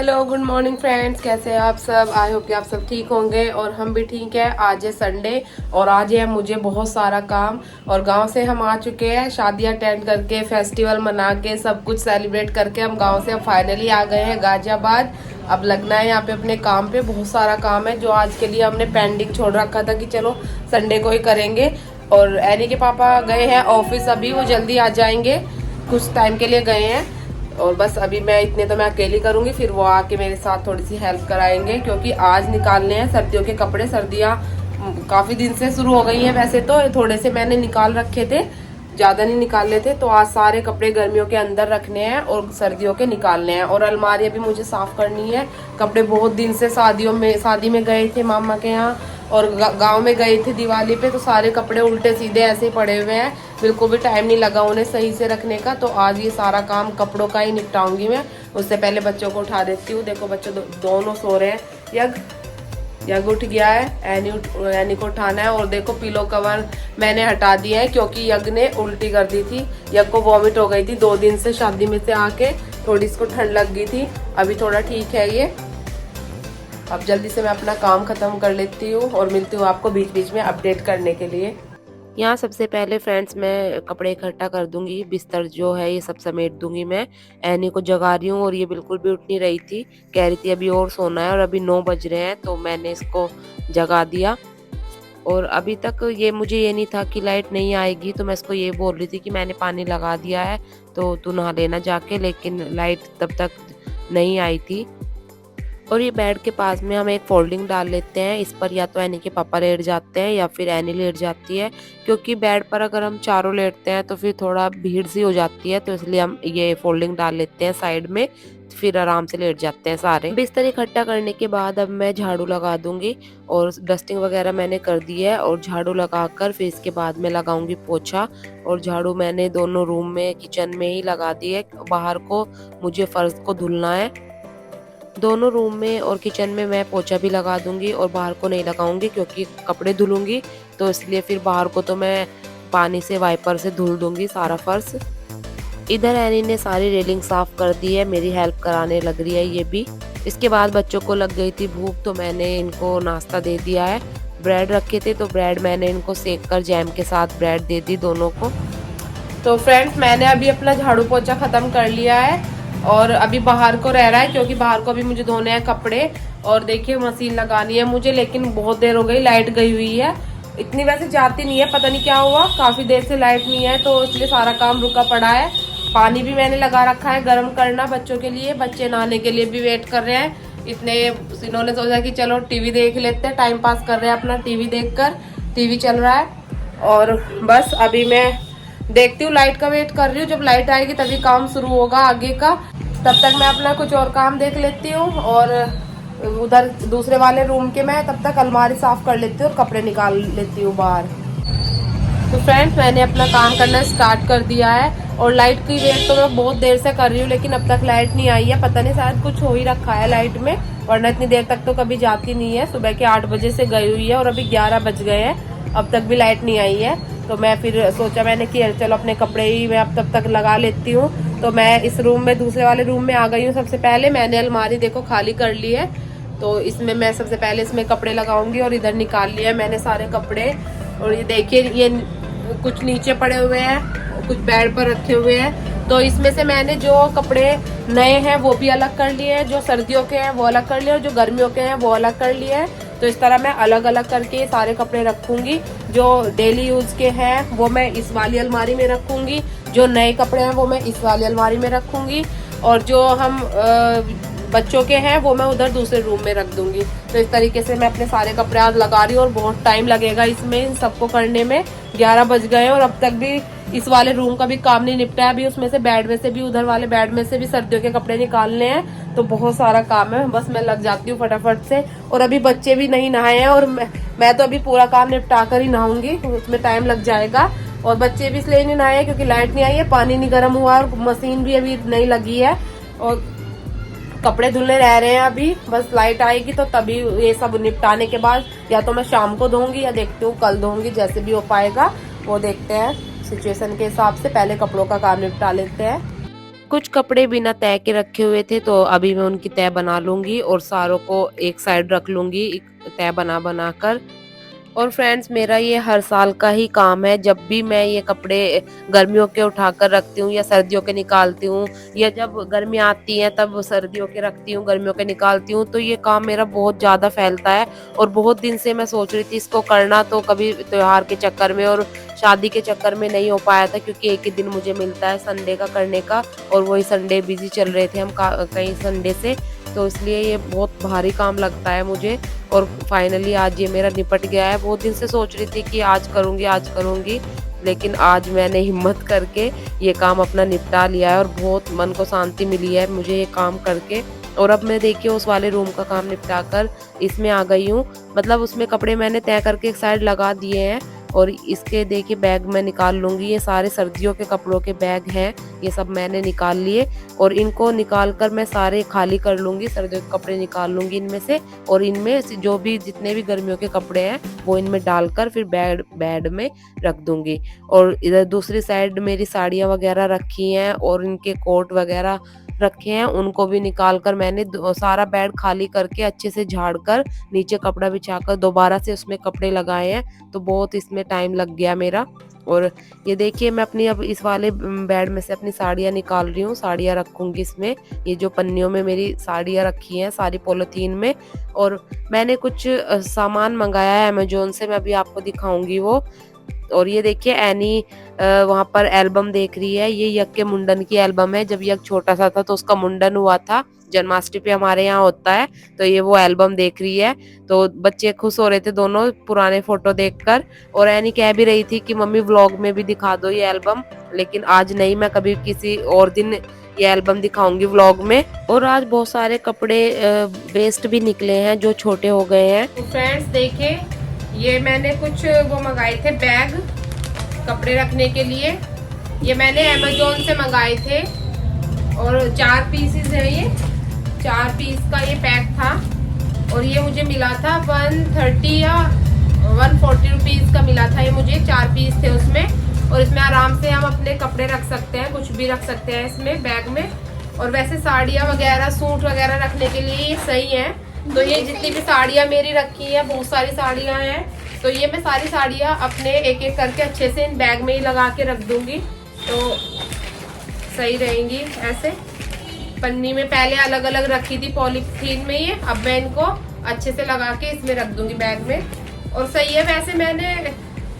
Hello good morning friends, कैसे हैं आप सब। आई होप कि आप सब ठीक होंगे और हम भी ठीक है। आज है संडे और आज है मुझे बहुत सारा काम। और गांव से हम आ चुके हैं, शादी अटेंड करके, फेस्टिवल मना के, सब कुछ सेलिब्रेट करके हम गांव से अब फाइनली आ गए हैं गाजियाबाद। अब लगना है यहाँ पे अपने काम पे। बहुत सारा काम है जो आज के लिए हमने पेंडिंग छोड़ रखा था कि चलो संडे को ही करेंगे। और एनी के पापा गए हैं ऑफिस, अभी वो जल्दी आ जाएंगे, कुछ टाइम के लिए गए हैं। और बस अभी मैं इतने तो मैं अकेली करूंगी, फिर वो आके मेरे साथ थोड़ी सी हेल्प कराएंगे क्योंकि आज निकालने हैं सर्दियों के कपड़े। सर्दियाँ काफ़ी दिन से शुरू हो गई हैं, वैसे तो थोड़े से मैंने निकाल रखे थे, ज़्यादा नहीं निकालने थे। तो आज सारे कपड़े गर्मियों के अंदर रखने हैं और सर्दियों के निकालने हैं। और अलमारी भी मुझे साफ़ करनी है। कपड़े बहुत दिन से शादी में गए थे मामा के यहाँ और गांव में गए थे दिवाली पे, तो सारे कपड़े उल्टे सीधे ऐसे पड़े हुए हैं, बिल्कुल भी टाइम नहीं लगा उन्हें सही से रखने का। तो आज ये सारा काम कपड़ों का ही निपटाऊंगी मैं। उससे पहले बच्चों को उठा देती हूँ। देखो बच्चों दोनों सो रहे हैं। यग उठ गया है, एनी को उठाना है। और देखो पिलो कवर मैंने हटा दिया है क्योंकि यग ने उल्टी कर दी थी। यग को वॉमिट हो गई थी 2 दिन से, शादी में से आके थोड़ी इसको ठंड लग गई थी। अभी थोड़ा ठीक है ये। अब जल्दी से मैं अपना काम खत्म कर लेती हूँ और मिलती हूँ आपको बीच बीच में अपडेट करने के लिए। यहाँ सबसे पहले फ्रेंड्स मैं कपड़े इकट्ठा कर दूंगी, बिस्तर जो है ये सब समेट दूंगी मैं। एनी को जगा रही हूँ और ये बिल्कुल भी उठ नहीं रही थी, कह रही थी अभी और सोना है और अभी 9 बज रहे हैं, तो मैंने इसको जगा दिया। और अभी तक मुझे ये नहीं था कि लाइट नहीं आएगी, तो मैं इसको ये बोल रही थी कि मैंने पानी लगा दिया है तो तू नहा लेना जाके, लेकिन लाइट तब तक नहीं आई थी। और ये बेड के पास में हम एक फोल्डिंग डाल लेते हैं, इस पर या तो एनी के पापा लेट जाते हैं या फिर एनी लेट जाती है, क्योंकि बेड पर अगर हम चारों लेटते हैं तो फिर थोड़ा भीड़ सी हो जाती है, तो इसलिए हम ये फोल्डिंग डाल लेते हैं साइड में, फिर आराम से लेट जाते हैं सारे। बिस्तर इकट्ठा करने के बाद अब मैं झाड़ू लगा दूंगी और डस्टिंग वगैरह मैंने कर दी है। और झाड़ू लगाकर फिर इसके बाद में लगाऊंगी पोछा। और झाड़ू मैंने दोनों रूम में, किचन में ही लगा दी है, बाहर को मुझे फर्श को धुलना है। दोनों रूम में और किचन में मैं पोछा भी लगा दूंगी और बाहर को नहीं लगाऊंगी क्योंकि कपड़े धुलूंगी, तो इसलिए फिर बाहर को तो मैं पानी से वाइपर से धुल दूंगी सारा फर्श। इधर एनी ने सारी रेलिंग साफ कर दी है, मेरी हेल्प कराने लग रही है ये भी। इसके बाद बच्चों को लग गई थी भूख, तो मैंने इनको नाश्ता दे दिया है। ब्रेड रखे थे तो ब्रेड मैंने इनको सेक कर जैम के साथ ब्रेड दे दी दोनों को। तो फ्रेंड्स मैंने अभी अपना झाड़ू पोछा खत्म कर लिया है और अभी बाहर को रह रहा है क्योंकि बाहर को अभी मुझे धोने हैं कपड़े। और देखिए मशीन लगानी है मुझे, लेकिन बहुत देर हो गई, लाइट गई हुई है। इतनी वैसे जाती नहीं है, पता नहीं क्या हुआ, काफ़ी देर से लाइट नहीं है तो इसलिए सारा काम रुका पड़ा है। पानी भी मैंने लगा रखा है गर्म करना बच्चों के लिए, बच्चे नहाने के लिए भी वेट कर रहे हैं। इन्होंने सोचा कि चलो टीवी देख लेते हैं, टाइम पास कर रहे हैं अपना टीवी देखकर, टीवी चल रहा है। और बस अभी मैं देखती हूँ, लाइट का वेट कर रही हूँ, जब लाइट आएगी तभी काम शुरू होगा आगे का। तब तक मैं अपना कुछ और काम देख लेती हूँ और उधर दूसरे वाले रूम के मैं तब तक अलमारी साफ कर लेती हूँ और कपड़े निकाल लेती हूँ बाहर। तो फ्रेंड्स मैंने अपना काम करना स्टार्ट कर दिया है और लाइट की वेट तो मैं बहुत देर से कर रही हूँ, लेकिन अब तक लाइट नहीं आई है। पता नहीं शायद कुछ हो ही रखा है लाइट में, वरना इतनी देर तक तो कभी जाती नहीं है। सुबह के 8 बजे से गई हुई है और अभी 11 बज गए हैं, अब तक भी लाइट नहीं आई है। तो मैं फिर सोचा मैंने कि चलो अपने कपड़े ही मैं अब तब तक लगा लेती हूँ। तो मैं इस रूम में, दूसरे वाले रूम में आ गई हूँ। सबसे पहले मैंने अलमारी देखो खाली कर ली है, तो इसमें मैं सबसे पहले इसमें कपड़े लगाऊंगी। और इधर निकाल लिया है मैंने सारे कपड़े। और ये देखिए ये कुछ नीचे पड़े हुए हैं, कुछ बेड पर रखे हुए हैं। तो इसमें से मैंने जो कपड़े नए हैं वो भी अलग कर लिए हैं, जो सर्दियों के हैं वो अलग कर लिए और जो गर्मियों के हैं वो अलग कर लिए हैं। तो इस तरह मैं अलग अलग करके सारे कपड़े रखूंगी। जो डेली यूज के हैं वो मैं इस वाली अलमारी में रखूंगी, जो नए कपड़े हैं वो मैं इस वाली अलमारी में रखूंगी, और जो हम बच्चों के हैं वो मैं उधर दूसरे रूम में रख दूंगी। तो इस तरीके से मैं अपने सारे कपड़े आज लगा रही हूँ और बहुत टाइम लगेगा इसमें, इन सबको करने में। 11 बज गए और अब तक भी इस वाले रूम का भी काम नहीं निपटा है। अभी उसमें से बेड में से भी, उधर वाले बेड में से भी सर्दियों के कपड़े निकालने हैं, तो बहुत सारा काम है। बस मैं लग जाती हूँ फटाफट से। और अभी बच्चे भी नहीं नहाए हैं और मैं तो अभी पूरा काम निपटा कर ही नहाऊंगी, उसमें टाइम लग जाएगा। और बच्चे भी इसलिए नहीं नहाए क्योंकि लाइट नहीं आई है, पानी नहीं गर्म हुआ और मशीन भी अभी नहीं लगी है और कपड़े धुलने रह रहे हैं अभी। बस लाइट आएगी तो तभी ये सब निपटाने के बाद या तो मैं शाम को धोऊंगी या देखती हूँ कल धोऊंगी, जैसे भी हो पाएगा वो देखते हैं सिचुएशन के हिसाब से। पहले कपड़ों का काम निपटा लेते हैं। कुछ कपड़े बिना तय के रखे हुए थे तो अभी मैं उनकी तय बना लूंगी और सारों को एक साइड रख लूंगी तय बना बना कर। और फ्रेंड्स मेरा ये हर साल का ही काम है, जब भी मैं ये कपड़े गर्मियों के उठाकर रखती हूँ या सर्दियों के निकालती हूँ, या जब गर्मी आती है तब सर्दियों के रखती हूँ गर्मियों के निकालती हूँ, तो ये काम मेरा बहुत ज़्यादा फैलता है। और बहुत दिन से मैं सोच रही थी इसको करना, तो कभी त्योहार के चक्कर में और शादी के चक्कर में नहीं हो पाया था, क्योंकि एक ही दिन मुझे मिलता है संडे का करने का, और वही संडे बिजी चल रहे थे हम कई संडे से, तो इसलिए ये बहुत भारी काम लगता है मुझे। और फाइनली आज ये मेरा निपट गया है। बहुत दिन से सोच रही थी कि आज करूँगी, लेकिन आज मैंने हिम्मत करके ये काम अपना निपटा लिया है और बहुत मन को शांति मिली है मुझे ये काम करके। और अब मैं देखिए उस वाले रूम का काम निपटा कर इसमें आ गई हूँ, मतलब उसमें कपड़े मैंने तय करके एक साइड लगा दिए हैं। और इसके देखिए बैग मैं निकाल लूँगी, ये सारे सर्दियों के कपड़ों के बैग हैं, ये सब मैंने निकाल लिए और इनको निकाल कर मैं सारे खाली कर लूँगी, सर्दियों के कपड़े निकाल लूँगी इनमें से, और इनमें जो भी जितने भी गर्मियों के कपड़े हैं वो इनमें डालकर फिर बेड में रख दूँगी। और इधर दूसरी साइड मेरी साड़ियाँ वगैरह रखी हैं और इनके कोट वगैरह रखे हैं, उनको भी निकाल कर मैंने सारा बेड खाली करके अच्छे से झाड़ कर नीचे कपड़ा बिछाकर दोबारा से उसमें कपड़े लगाए हैं, तो बहुत इसमें टाइम लग गया मेरा। और ये देखिए मैं अपनी अब इस वाले बेड में से अपनी साड़ियाँ निकाल रही हूँ, साड़ियाँ रखूँगी इसमें, ये जो पन्नियों में मेरी साड़ियाँ रखी हैं सारी पॉलीथीन में। और मैंने कुछ सामान मंगाया है अमेजोन से, मैं अभी आपको दिखाऊंगी वो। और ये देखिए एनी वहाँ पर एल्बम देख रही है, ये यज्ञ के मुंडन की एल्बम है, जब यज्ञ छोटा सा था तो उसका मुंडन हुआ था, जन्माष्टमी पे हमारे यहाँ होता है, तो ये वो एल्बम देख रही है। तो बच्चे खुश हो रहे थे दोनों पुराने फोटो देखकर, और एनी कह भी रही थी कि मम्मी व्लॉग में भी दिखा दो ये एल्बम, लेकिन आज नहीं, मैं कभी किसी और दिन ये एल्बम दिखाऊंगी व्लॉग में। और आज बहुत सारे कपड़े वेस्ट भी निकले हैं जो छोटे हो गए हैं। तो फ्रेंड्स देखिए ये मैंने कुछ वो मंगाए थे बैग कपड़े रखने के लिए, ये मैंने अमेजोन से मंगाए थे और 4 पीसेस है, ये 4 पीस का ये पैक था और ये मुझे मिला था 130 या 140 रुपीज़ का मिला था ये मुझे, 4 पीस थे उसमें। और इसमें आराम से हम अपने कपड़े रख सकते हैं, कुछ भी रख सकते हैं इसमें बैग में। और वैसे साड़ियाँ वगैरह सूट वगैरह रखने के लिए ये सही है। तो ये जितनी भी साड़ियाँ मेरी रखी है, बहुत सारी साड़ियाँ हैं, तो ये मैं सारी साड़ियाँ अपने एक एक करके अच्छे से इन बैग में ही लगा के रख दूंगी, तो सही रहेंगी। ऐसे पन्नी में पहले अलग अलग रखी थी पॉलीथीन में, ये अब मैं इनको अच्छे से लगा के इसमें रख दूंगी बैग में, और सही है। वैसे मैंने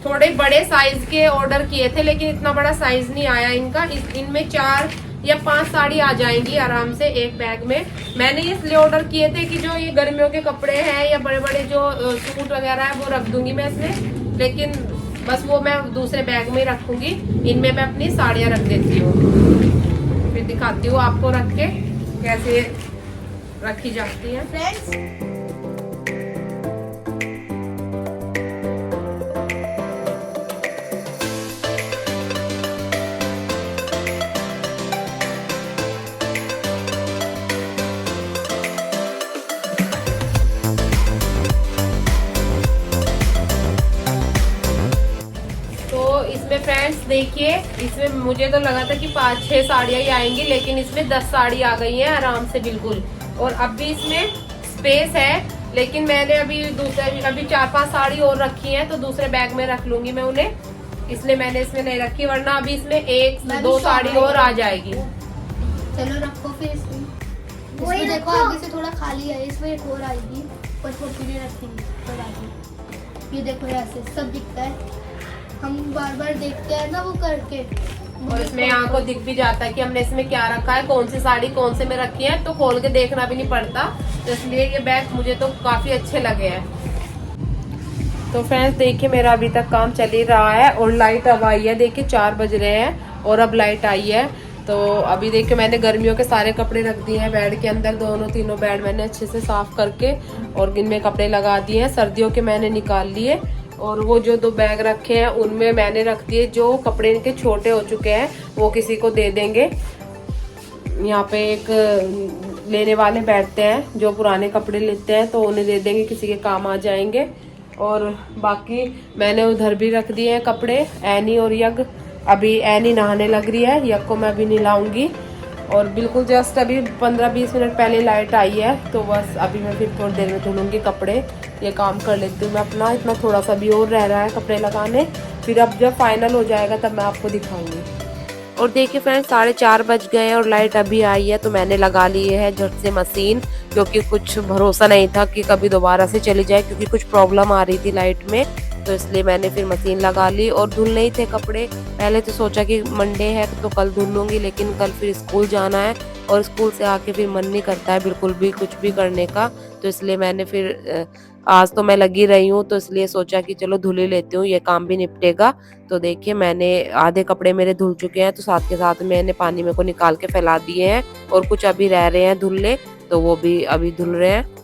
थोड़े बड़े साइज के ऑर्डर किए थे, लेकिन इतना बड़ा साइज नहीं आया इनका, इनमें 4 या 5 साड़ी आ जाएंगी आराम से एक बैग में। मैंने इसलिए ऑर्डर किए थे कि जो ये गर्मियों के कपड़े हैं या बड़े बड़े जो सूट वगैरह है वो रख दूंगी मैं इसमें, लेकिन बस वो मैं दूसरे बैग में रखूंगी। इनमें मैं अपनी साड़ियाँ रख देती हूँ, फिर दिखाती हूँ आपको रख के कैसे रखी जाती है। फ्रेंड्स फ्रेंड्स देखिए इसमें मुझे तो लगा था कि 5-6 साड़ियाँ ही आएंगी, लेकिन इसमें 10 साड़ी आ गई हैं आराम से बिल्कुल। और अब भी इसमें स्पेस है, लेकिन मैंने अभी 4-5 साड़ी और रखी हैं, तो दूसरे बैग में रख लूंगी मैं उन्हें, इसलिए मैंने इसमें नहीं रखी, वरना अभी इसमें 1-2 साड़ी और आ जाएगी। चलो रखो फिर इसमें देखो आगे से थोड़ा खाली है, इसमें एक और आएगी और नहीं रखेंगे। ये देखो ऐसे सब दिखता है, हम बार बार देखते हैं ना वो करके, और इसमें यहाँ को दिख भी जाता है कि हमने इसमें क्या रखा है, कौन सी साड़ी कौन से में रखी है, तो खोल के देखना भी नहीं पड़ता, तो इसलिए ये बैग मुझे तो काफी अच्छे लगे हैं। तो फ्रेंड्स देखिए मेरा अभी तक काम चल ही रहा है और लाइट अब आई है, देखिए 4 बज रहे हैं और अब लाइट आई है। तो अभी देखिए मैंने गर्मियों के सारे कपड़े रख दिए हैं बेड के अंदर, तीनों बेड मैंने अच्छे से साफ करके और इनमें कपड़े लगा दिए हैं, सर्दियों के मैंने निकाल लिए। और वो जो 2 बैग रखे हैं उनमें मैंने रख दिए, जो कपड़े इनके छोटे हो चुके हैं वो किसी को दे देंगे। यहाँ पे एक लेने वाले बैठते हैं जो पुराने कपड़े लेते हैं, तो उन्हें दे देंगे, किसी के काम आ जाएंगे। और बाकी मैंने उधर भी रख दिए हैं कपड़े, एनी और यज्ञ। अभी एनी नहाने लग रही है, यज्ञ को मैं अभी नहलाऊंगी। और बिल्कुल जस्ट अभी 15-20 मिनट पहले लाइट आई है, तो बस अभी मैं फिर थोड़ी देर में धुलूँगी कपड़े। ये काम कर लेती हूँ मैं अपना, इतना थोड़ा सा भी और रह रहा है कपड़े लगाने, फिर अब जब फाइनल हो जाएगा तब मैं आपको दिखाऊंगी। और देखिए फ्रेंड्स 4:30 बज गए और लाइट अभी आई है, तो मैंने लगा ली है झट से मशीन, क्योंकि कुछ भरोसा नहीं था कि कभी दोबारा से चली जाए, क्योंकि कुछ प्रॉब्लम आ रही थी लाइट में, तो इसलिए मैंने फिर मशीन लगा ली। और धुलने ही थे कपड़े, पहले तो सोचा कि मंडे है तो कल धुल लूँगी, लेकिन कल फिर स्कूल जाना है और स्कूल से आके फिर मन नहीं करता है बिल्कुल भी कुछ भी करने का, तो इसलिए मैंने फिर आज तो मैं लगी रही हूँ, तो इसलिए सोचा कि चलो धुल ही लेती हूँ, ये काम भी निपटेगा। तो देखिए मैंने आधे कपड़े मेरे धुल चुके हैं, तो साथ के साथ मैंने पानी में को निकाल के फैला दिए हैं, और कुछ अभी रह रहे हैं धुलने, तो वो भी अभी धुल रहे हैं।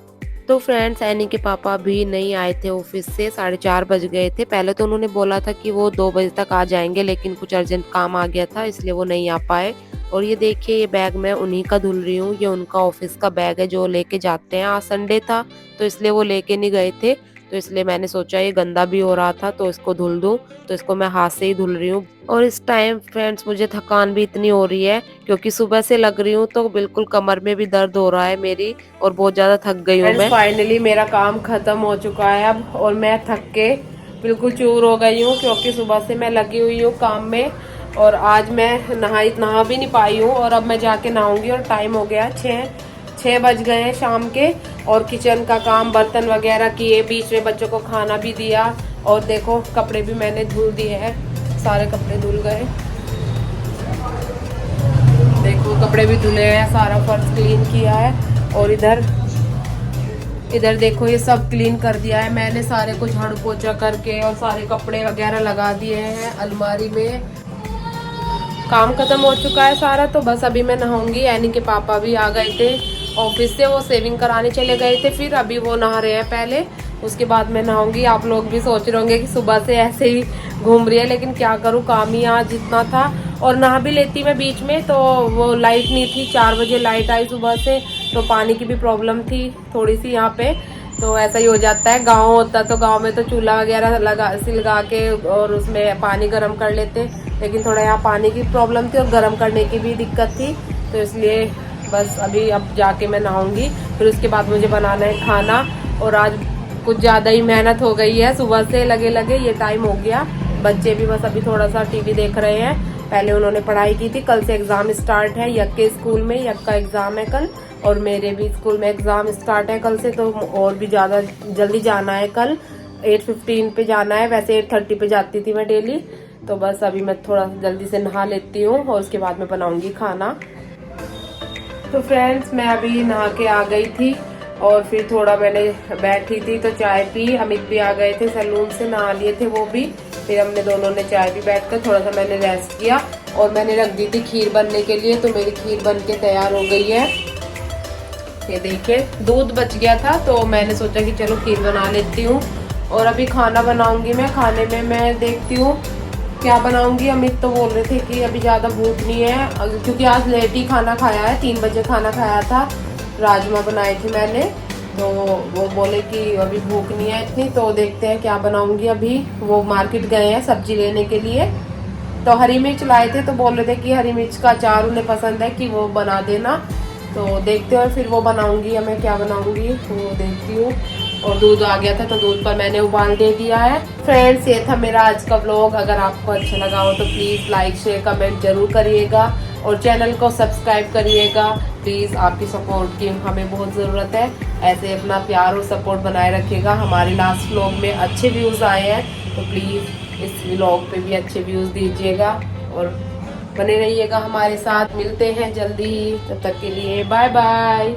तो फ्रेंड्स एनी के पापा भी नहीं आए थे ऑफिस से, 4:30 बज गए थे। पहले तो उन्होंने बोला था कि वो 2 बजे तक आ जाएंगे, लेकिन कुछ अर्जेंट काम आ गया था इसलिए वो नहीं आ पाए। और ये देखिए ये बैग मैं उन्हीं का धुल रही हूँ, ये उनका ऑफिस का बैग है जो लेके जाते हैं। आज संडे था तो इसलिए वो लेके नहीं गए थे, तो इसलिए मैंने सोचा ये गंदा भी हो रहा था तो इसको धुल दूं, तो इसको मैं हाथ से ही धुल रही हूँ। और इस टाइम फ्रेंड्स मुझे थकान भी इतनी हो रही है, क्योंकि सुबह से लग रही हूँ तो बिल्कुल कमर में भी दर्द हो रहा है मेरी, और बहुत ज्यादा थक गई हूँ मैं। फाइनली मेरा काम खत्म हो चुका है अब, और मैं थक के बिल्कुल चूर हो गई हूँ, क्योंकि सुबह से मैं लगी हुई हूँ काम में, और आज मैं नहा भी नहीं पाई हूँ, और अब मैं जाके नहाऊंगी। और टाइम हो गया 6 बज गए हैं शाम के, और किचन का काम बर्तन वगैरह किए, बीच में बच्चों को खाना भी दिया, और देखो कपड़े भी मैंने धुल दिए हैं, सारे कपड़े धुल गए, देखो कपड़े भी धुले हैं, सारा फर्श क्लीन किया है। और इधर देखो ये सब क्लीन कर दिया है मैंने, सारे कुछ झाड़ू पोछा करके, और सारे कपड़े वगैरह लगा दिए हैं अलमारी में। काम खत्म हो चुका है सारा, तो बस अभी मैं नहाऊंगी। एनी के पापा भी आ गए थे ऑफिस से, वो सेविंग कराने चले गए थे, फिर अभी वो नहा रहे हैं पहले, उसके बाद मैं नहाऊंगी। आप लोग भी सोच रहे होंगे कि सुबह से ऐसे ही घूम रही है, लेकिन क्या करूँ काम ही आज जितना था। और नहा भी लेती मैं बीच में, तो वो लाइट नहीं थी, 4 बजे लाइट आई सुबह से, तो पानी की भी प्रॉब्लम थी थोड़ी सी यहाँ पे, तो ऐसा ही हो जाता है। गाँव होता तो गाँव में तो चूल्हा वगैरह लगा के और उसमें पानी गर्म कर लेते, लेकिन थोड़ा यहाँ पानी की प्रॉब्लम थी और गर्म करने की भी दिक्कत थी, तो इसलिए बस अभी अब जाके मैं नहाऊंगी, फिर उसके बाद मुझे बनाना है खाना। और आज कुछ ज़्यादा ही मेहनत हो गई है, सुबह से लगे ये टाइम हो गया। बच्चे भी बस अभी थोड़ा सा टीवी देख रहे हैं, पहले उन्होंने पढ़ाई की थी, कल से एग्ज़ाम स्टार्ट है, यक के स्कूल में यक का एग्ज़ाम है कल, और मेरे भी स्कूल में एग्ज़ाम स्टार्ट है कल से, तो और भी ज़्यादा जल्दी जाना है कल, 8:15 पे जाना है, वैसे 8:30 पे जाती थी मैं डेली। तो बस अभी मैं थोड़ा जल्दी से नहा लेती हूँ, और उसके बाद मैं बनाऊंगी खाना। तो फ्रेंड्स मैं अभी नहा के आ गई थी, और फिर थोड़ा मैंने बैठी थी तो चाय पी, अमित भी आ गए थे सैलून से, नहा लिए थे वो भी, फिर हमने दोनों ने चाय भी बैठकर थोड़ा सा मैंने रेस्ट किया। और मैंने रख दी थी खीर बनने के लिए, तो मेरी खीर बन के तैयार हो गई है। ये देखिए दूध बच गया था, तो मैंने सोचा कि चलो खीर बना लेती हूँ। और अभी खाना बनाऊंगी मैं, खाने में मैं देखती हूँ क्या बनाऊंगी। अमित तो बोल रहे थे कि अभी ज़्यादा भूख नहीं है, क्योंकि आज लेट ही खाना खाया है, 3 बजे खाना खाया था, राजमा बनाए थे मैंने, तो वो बोले कि अभी भूख नहीं है इतनी, तो देखते हैं क्या बनाऊंगी। अभी वो मार्केट गए हैं सब्जी लेने के लिए, तो हरी मिर्च लाए थे, तो बोल रहे थे कि हरी मिर्च का अचार उन्हें पसंद है कि वो बना देना, तो देखते हैं फिर वो बनाऊंगी, या मैं क्या बनाऊंगी वो देखती हूँ। और दूध आ गया था, तो दूध पर मैंने उबाल दे दिया है। फ्रेंड्स ये था मेरा आज का व्लॉग, अगर आपको अच्छा लगा हो तो प्लीज़ लाइक शेयर कमेंट जरूर करिएगा, और चैनल को सब्सक्राइब करिएगा प्लीज़। आपकी सपोर्ट की हमें बहुत ज़रूरत है, ऐसे अपना प्यार और सपोर्ट बनाए रखिएगा। हमारे लास्ट व्लॉग में अच्छे व्यूज़ आए हैं, तो प्लीज़ इस व्लॉग पे भी अच्छे व्यूज़ दीजिएगा, और बने रहिएगा हमारे साथ। मिलते हैं जल्दी ही, तब तक के लिए बाय बाय।